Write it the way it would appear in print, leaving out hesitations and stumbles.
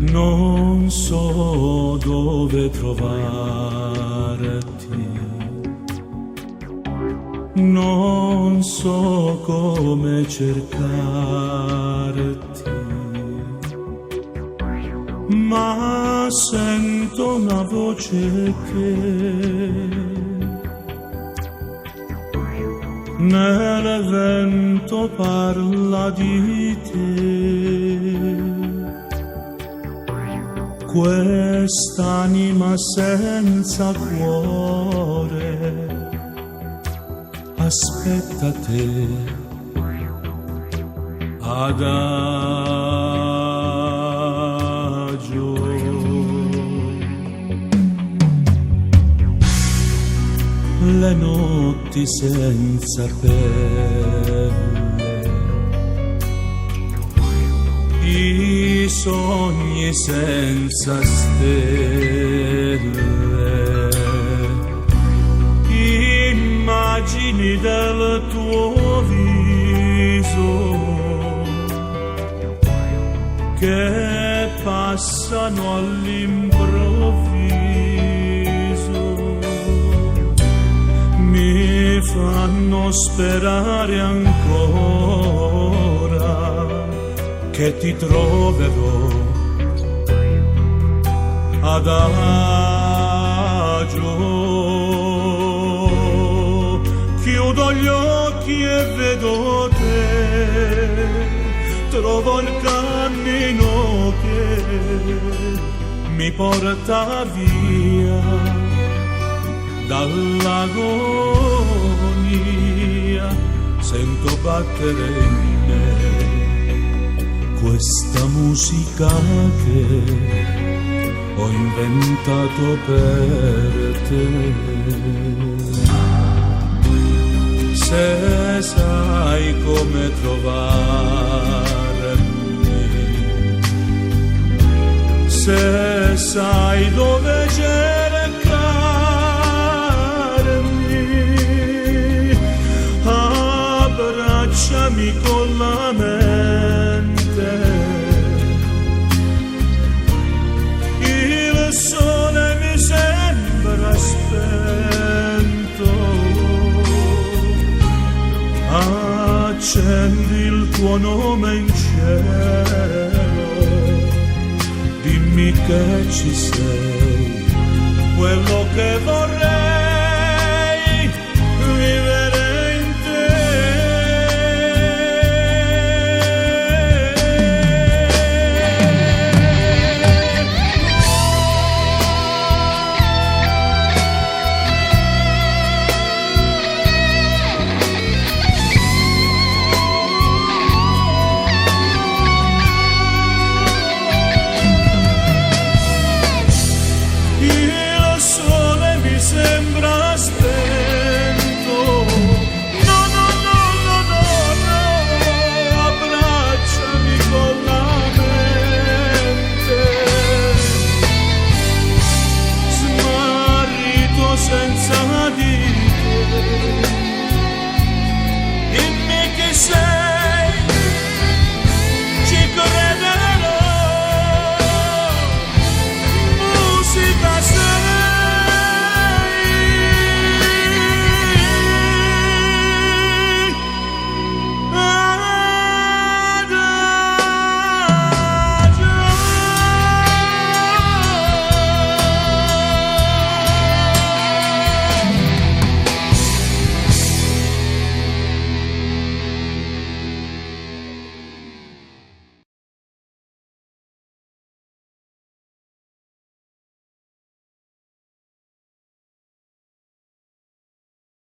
Non so dove trovarti, non so come cercarti, ma sento una voce che nel vento parla di te. Quest'anima senza cuore aspetta te adagio. Le notti senza pelle, i sogni senza stelle, immagini del tuo viso che passano all'improvviso, mi fanno sperare ancora che ti troverò adagio. Chiudo gli occhi e vedo te, trovo il cammino che mi porta via dall'agonia. Sento battere in me questa musica che ho inventato per te. Se sai come trovarmi, se sai dove cercarmi, abbracciami con la mente. Il sole mi sembra spento, accendi il tuo nome in cielo, dimmi che ci sei, quello che vorrei